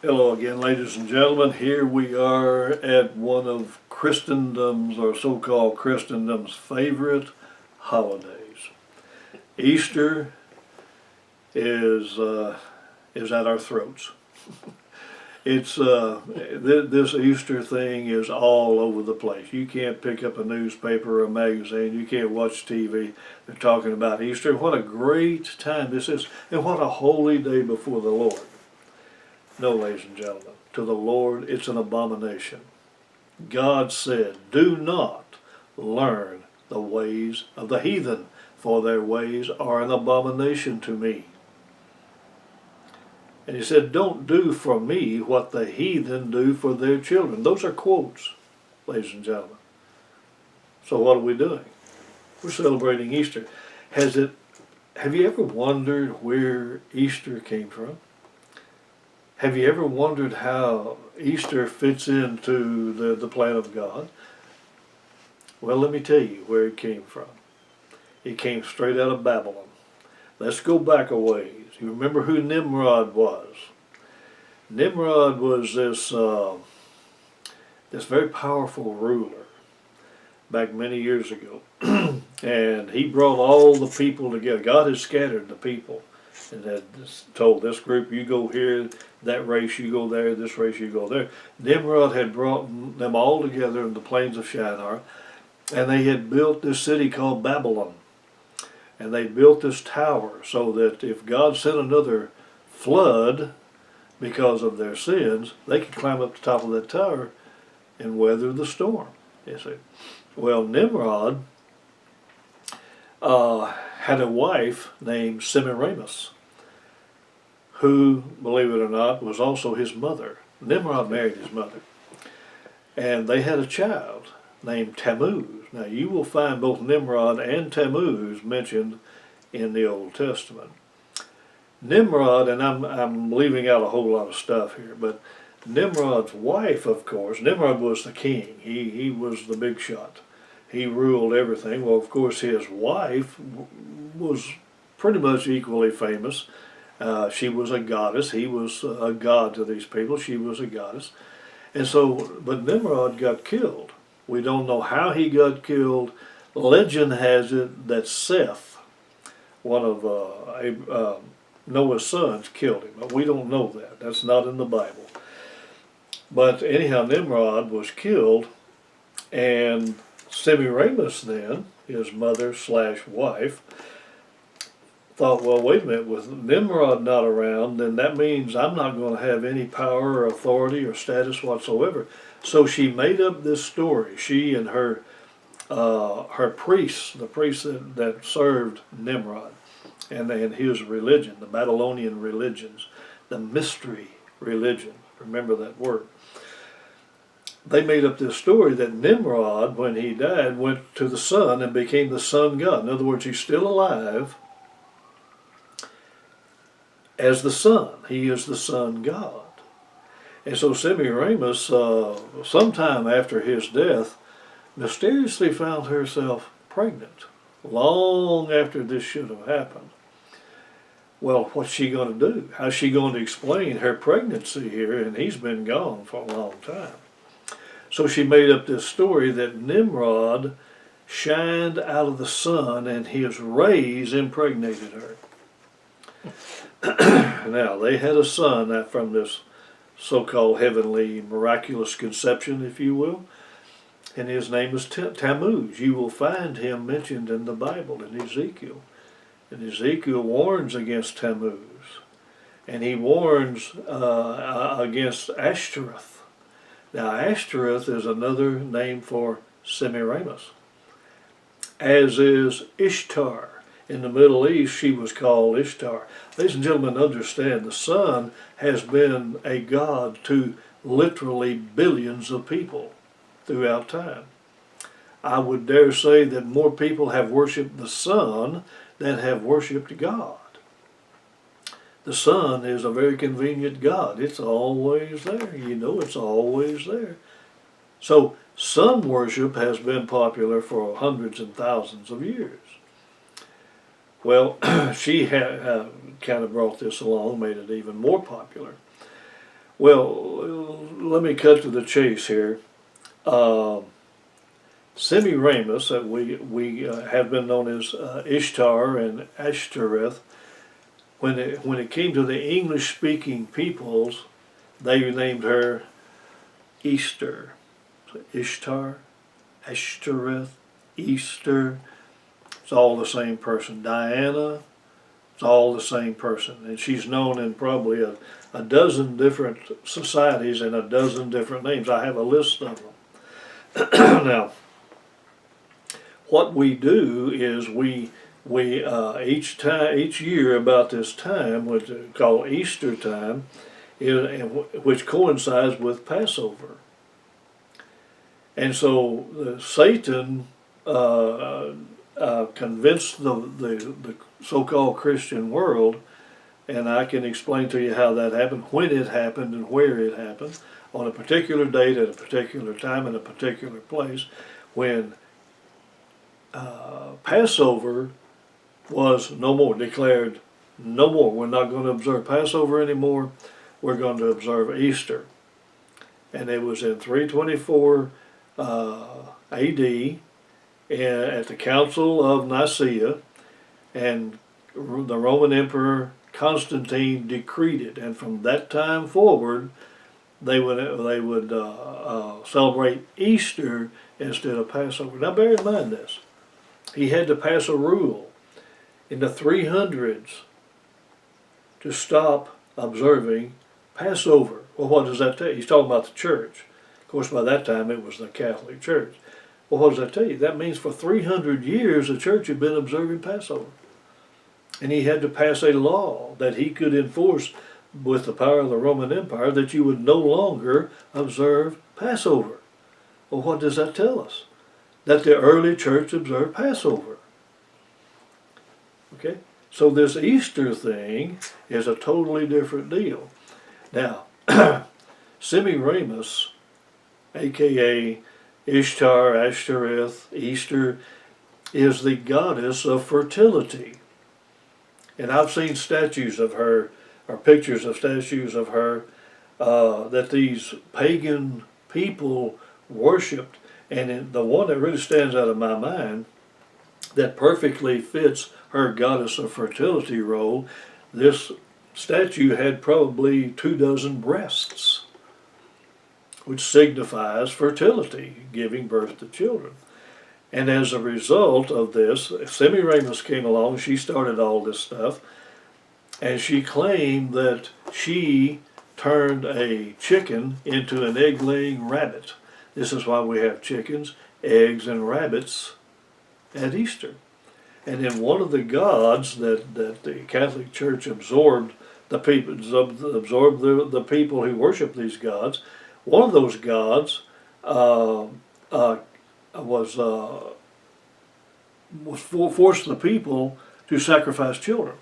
Hello again, ladies and gentlemen. Here we are at one of Christendom's, or so-called Christendom's, favorite holidays. Easter is at our throats. This Easter thing is all over the place. You can't pick up a newspaper or a magazine. You can't watch TV. They're talking about Easter. What a great time this is, and what a holy day before the Lord. No, ladies and gentlemen, to the Lord it's an abomination. God said, "Do not learn the ways of the heathen, for their ways are an abomination to me." And he said, "Don't do for me what the heathen do for their children." Those are quotes, ladies and gentlemen. So what are we doing? We're celebrating Easter. Have you ever wondered where Easter came from? Have you ever wondered how Easter fits into the plan of God? Well, let me tell you where it came from. It came straight out of Babylon. Let's go back a ways. You remember who Nimrod was? Nimrod was this very powerful ruler back many years ago. And he brought all the people together. God had scattered the people and had told this group, you go here, that race you go there, this race you go there. Nimrod had brought them all together in the plains of Shinar, and they had built this city called Babylon. And they built this tower so that if God sent another flood because of their sins, they could climb up the top of that tower and weather the storm, you see. Well, Nimrod had a wife named Semiramis, who, believe it or not, was also his mother. Nimrod married his mother. And they had a child named Tammuz. Now you will find both Nimrod and Tammuz mentioned in the Old Testament. Nimrod, and I'm leaving out a whole lot of stuff here, but Nimrod's wife, of course, Nimrod was the king. He was the big shot. He ruled everything. Well, of course, his wife was pretty much equally famous. She was a goddess. He was a god to these people. She was a goddess. And so, but Nimrod got killed. We don't know how he got killed. Legend has it that Seth, one of Noah's sons, killed him. But we don't know that. That's not in the Bible. But anyhow, Nimrod was killed, and Semiramis then, his mother/wife, thought, well, wait a minute, with Nimrod not around, then that means I'm not going to have any power or authority or status whatsoever. So she made up this story. She and her priests, the priests that served Nimrod, and his religion, the Babylonian religions, the mystery religion, remember that word. They made up this story that Nimrod, when he died, went to the sun and became the sun god. In other words, he's still alive as the sun. He is the sun god. And so Semiramis, sometime after his death, mysteriously found herself pregnant, long after this should have happened. Well, what's she going to do? How's she going to explain her pregnancy here? And he's been gone for a long time. So she made up this story that Nimrod shined out of the sun and his rays impregnated her. Now, they had a son from this so-called heavenly miraculous conception, if you will, and his name is Tammuz. You will find him mentioned in the Bible, in Ezekiel. And Ezekiel warns against Tammuz, and he warns against Ashtoreth. Now, Ashtoreth is another name for Semiramis, as is Ishtar. In the Middle East, she was called Ishtar. Ladies and gentlemen, understand, the sun has been a god to literally billions of people throughout time. I would dare say that more people have worshipped the sun than have worshipped God. The sun is a very convenient god. It's always there. You know, it's always there. So sun worship has been popular for hundreds and thousands of years. Well, she kind of brought this along, made it even more popular. Well, let me cut to the chase here. Uh, Semiramis, that we have been known as Ishtar and Ashtoreth, when it came to the English-speaking peoples, they named her Easter. So Ishtar, Ashtoreth, Easter, it's all the same person. Diana, it's all the same person. And she's known in probably a dozen different societies and a dozen different names. I have a list of them. Now, what we do is we each year about this time, which is called Easter time, which coincides with Passover. And so Satan convinced the so-called Christian world, and I can explain to you how that happened, when it happened, and where it happened, on a particular date at a particular time in a particular place, when Passover was no more, declared no more. We're not going to observe Passover anymore. We're going to observe Easter. And it was in 324 A.D. At the Council of Nicaea, and the Roman Emperor Constantine decreed it. And from that time forward, they would celebrate Easter instead of Passover. Now bear in mind this. He had to pass a rule in the 300s to stop observing Passover. Well, what does that tell you? He's talking about the church. Of course, by that time it was the Catholic Church. Well, what does that tell you? That means for 300 years the church had been observing Passover. And he had to pass a law that he could enforce with the power of the Roman Empire that you would no longer observe Passover. Well, what does that tell us? That the early church observed Passover. Okay? So this Easter thing is a totally different deal. Now, Semiramis, aka Ishtar, Ashtoreth, Easter, is the goddess of fertility. And I've seen statues of her, or pictures of statues of her, that these pagan people worshipped. And the one that really stands out of my mind, that perfectly fits her goddess of fertility role, this statue had probably 24 breasts, which signifies fertility, giving birth to children. And as a result of this, Semiramis came along, she started all this stuff, and she claimed that she turned a chicken into an egg-laying rabbit. This is why we have chickens, eggs, and rabbits at Easter. And then one of the gods that the Catholic Church absorbed the people who worship these gods, one of those gods forced the people to sacrifice children.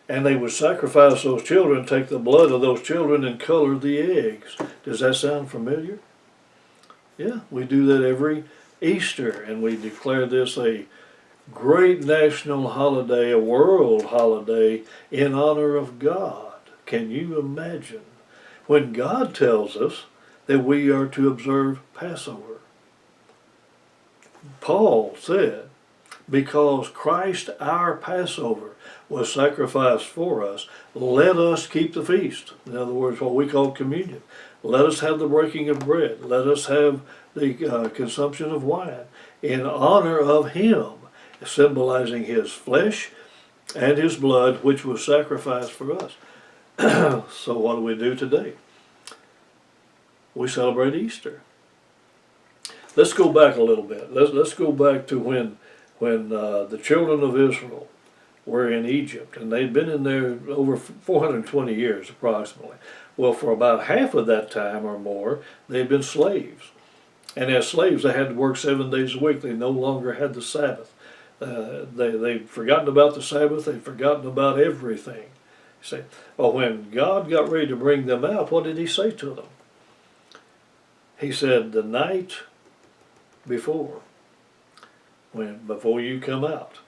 And they would sacrifice those children, take the blood of those children and color the eggs. Does that sound familiar? Yeah, we do that every Easter, and we declare this a great national holiday, a world holiday in honor of God. Can you imagine? When God tells us that we are to observe Passover. Paul said, because Christ our Passover was sacrificed for us, let us keep the feast. In other words, what we call communion. Let us have the breaking of bread. Let us have the consumption of wine in honor of Him, symbolizing His flesh and His blood, which was sacrificed for us. So what do we do today? We celebrate Easter. Let's go back a little bit. Let's go back to when the children of Israel were in Egypt, and they'd been in there over 420 years approximately. Well, for about half of that time or more, they'd been slaves. And as slaves, they had to work 7 days a week. They no longer had the Sabbath. They'd forgotten about the Sabbath. They'd forgotten about everything. You see, well, when God got ready to bring them out, what did He say to them? He said, the night before you come out,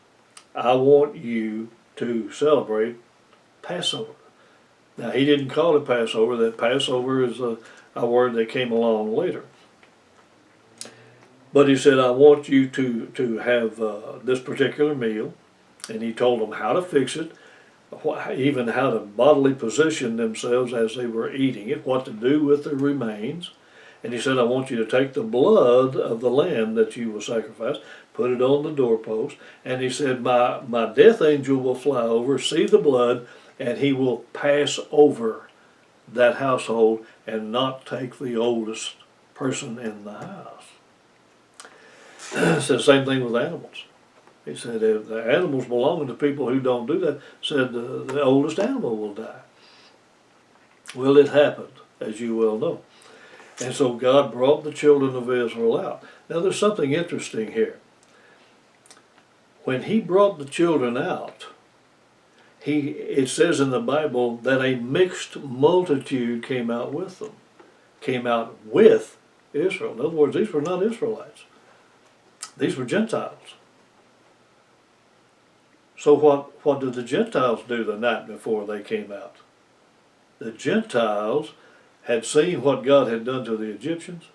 I want you to celebrate Passover. Now, he didn't call it Passover. That Passover is a word that came along later. But he said, I want you to have this particular meal. And he told them how to fix it, even how to bodily position themselves as they were eating it, what to do with the remains. And he said, I want you to take the blood of the lamb that you will sacrifice, put it on the doorpost. And he said, my death angel will fly over, see the blood, and he will pass over that household and not take the oldest person in the house. He said the same thing with animals. He said if the animals belonging to people who don't do that, said the oldest animal will die. Well, it happened, as you well know. And so God brought the children of Israel out. Now there's something interesting here. When he brought the children out, it says in the Bible that a mixed multitude came out with them, came out with Israel. In other words, these were not Israelites. These were Gentiles. So what did the Gentiles do the night before they came out? The Gentiles had seen what God had done to the Egyptians,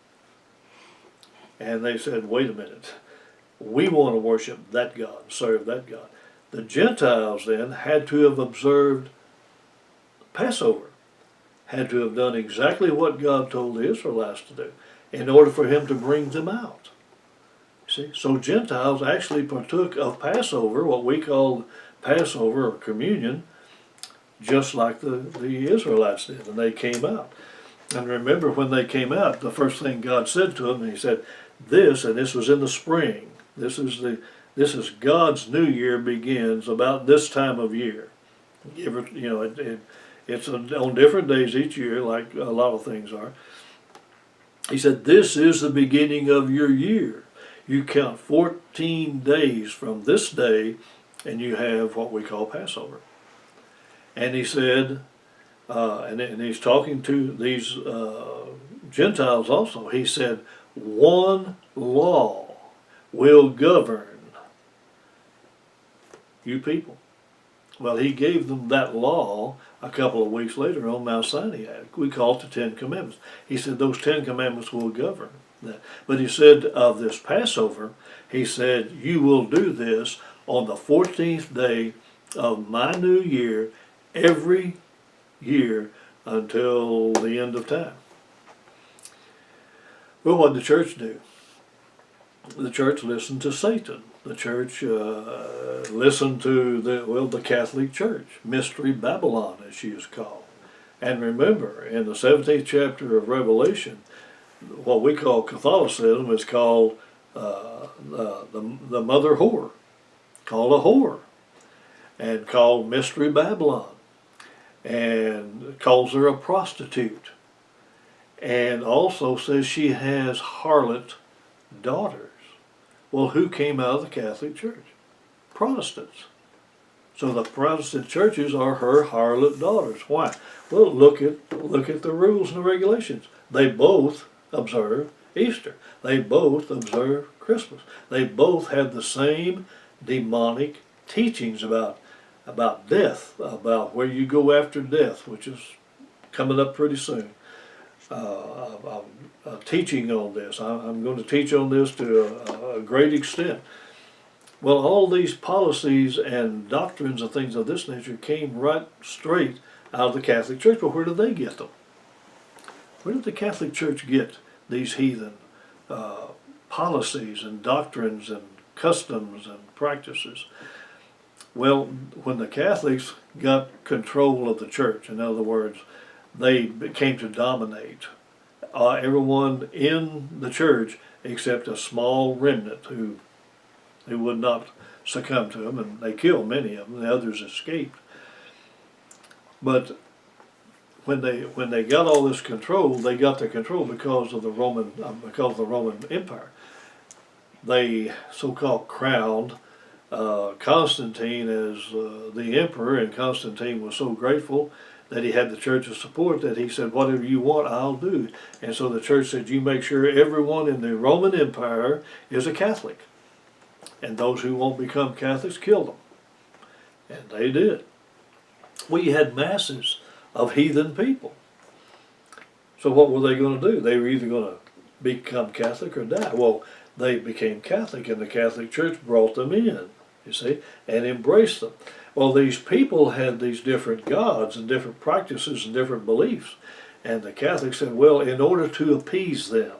and they said, wait a minute, we want to worship that God, serve that God. The Gentiles then had to have observed Passover, had to have done exactly what God told the Israelites to do in order for him to bring them out. See? So Gentiles actually partook of Passover, what we call Passover or communion, just like the Israelites did, and they came out. And remember, when they came out, the first thing God said to them, he said, this was in the spring, this is God's New Year begins about this time of year. It's on different days each year, like a lot of things are. He said, this is the beginning of your year. You count 14 days from this day, and you have what we call Passover. And he said, and he's talking to these Gentiles also. He said, one law will govern you people. Well, he gave them that law a couple of weeks later on Mount Sinai. We call it the Ten Commandments. He said those 10 Commandments will govern that. But he said of this Passover, he said, you will do this on the 14th day of my new year every year until the end of time. Well, what did the church do? The church listened to Satan. The church listened to the Catholic Church, Mystery Babylon, as she is called. And remember, in the 17th chapter of Revelation, what we call Catholicism is called the mother whore, called a whore, and called Mystery Babylon, and calls her a prostitute, and also says she has harlot daughters. Well, who came out of the Catholic Church? Protestants. So the Protestant churches are her harlot daughters. Why? Well, look at the rules and the regulations. They both observe Easter. They both observe Christmas. They both have the same demonic teachings about death, about where you go after death, which is coming up pretty soon. Teaching on this. I'm going to teach on this to a great extent. Well, all these policies and doctrines and things of this nature came right straight out of the Catholic Church. But where did they get them? Where did the Catholic Church get these heathen policies and doctrines and customs and practices? Well, when the Catholics got control of the church, in other words, they came to dominate everyone in the church except a small remnant who would not succumb to them, and they killed many of them. The others escaped. But when they got all this control, they got the control because of the Roman Empire. They so-called crowned Constantine as the emperor, and Constantine was so grateful that he had the church's support that he said, whatever you want, I'll do. And so the church said, you make sure everyone in the Roman Empire is a Catholic. And those who won't become Catholics, kill them. And they did. We had masses of heathen people. So what were they going to do? They were either going to become Catholic or die. Well, they became Catholic, and the Catholic Church brought them in, you see, and embraced them. Well, these people had these different gods and different practices and different beliefs. And the Catholics said, well, in order to appease them,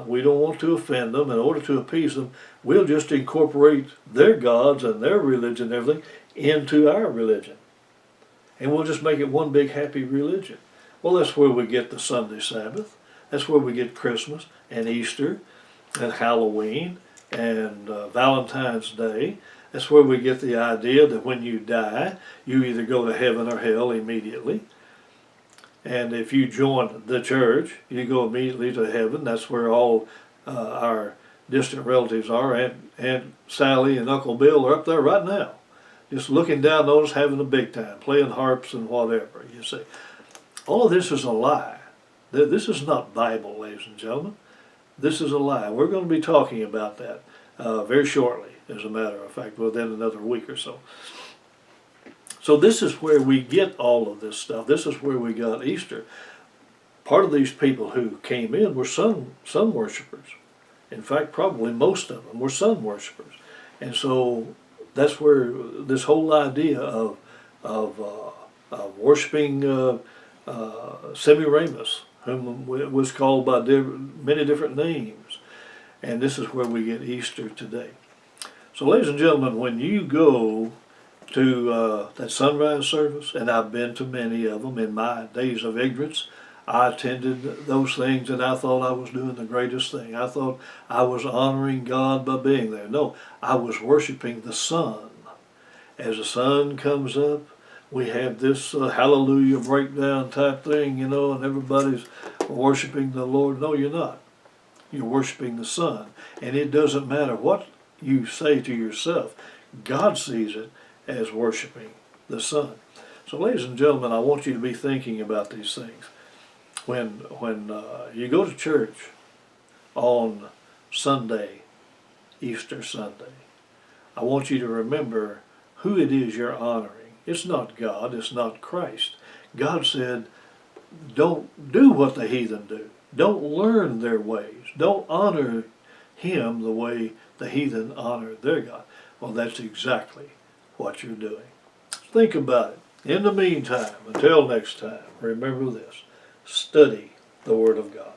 we don't want to offend them, in order to appease them, we'll just incorporate their gods and their religion and everything into our religion. And we'll just make it one big happy religion. Well, that's where we get the Sunday Sabbath. That's where we get Christmas and Easter and Halloween and Valentine's Day. That's where we get the idea that when you die, you either go to heaven or hell immediately. And if you join the church, you go immediately to heaven. That's where all our distant relatives are. Aunt Sally and Uncle Bill are up there right now, just looking down on us, having a big time, playing harps and whatever, you see. All of this is a lie. This is not Bible, ladies and gentlemen. This is a lie. We're going to be talking about that very shortly, as a matter of fact, within another week or so. So this is where we get all of this stuff. This is where we got Easter. Part of these people who came in were sun worshipers. In fact, probably most of them were sun worshipers. And so that's where this whole idea of worshiping Semiramis, whom was called by many different names. And this is where we get Easter today. So ladies and gentlemen, when you go to that sunrise service, and I've been to many of them in my days of ignorance, I attended those things and I thought I was doing the greatest thing. I thought I was honoring God by being there. No, I was worshiping the sun. As the sun comes up, we have this hallelujah breakdown type thing, you know, and everybody's worshiping the Lord. No, you're not. You're worshiping the sun. And it doesn't matter what you say to yourself. God sees it as worshiping the sun. So ladies and gentlemen, I want you to be thinking about these things. When you go to church on Sunday, Easter Sunday, I want you to remember who it is you're honoring. It's not God, it's not Christ. God said, don't do what the heathen do. Don't learn their ways. Don't honor Him the way the heathen honor their God. Well, that's exactly what you're doing. Think about it. In the meantime, until next time, remember this. Study the Word of God.